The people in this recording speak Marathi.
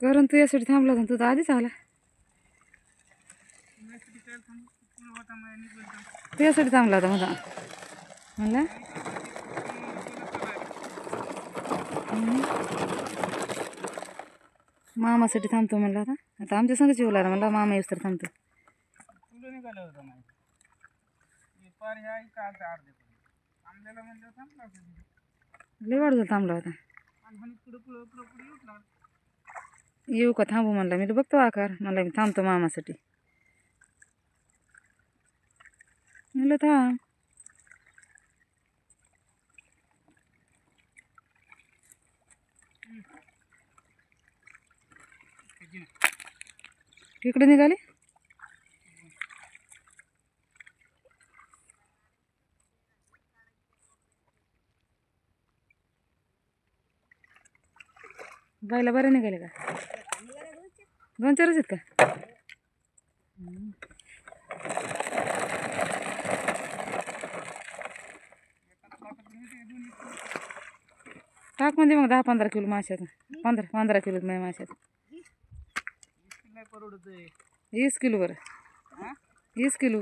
कारण तू यासाठी थांबला होता तू तर आधीच आला. तू यासाठी थांबला होता माझा म्हणला मामासाठी थांबतो म्हणला. आता आमच्या संगच येऊ लागला म्हणला मामा येऊस तर थांबतो. लय वाढ झालं थांबला होता. येऊ का थांबू म्हणला. मी तर बघतो आकार म्हणला मी थांबतो मामासाठी. म्हणलं थांब. इकडे निघाले. बायला बरं निघाले का? 2-4 आहेत का? टाक म्हणजे मग 10-15 किलो माशात. 15 किलो माशात 20 किलो बरं 20 किलो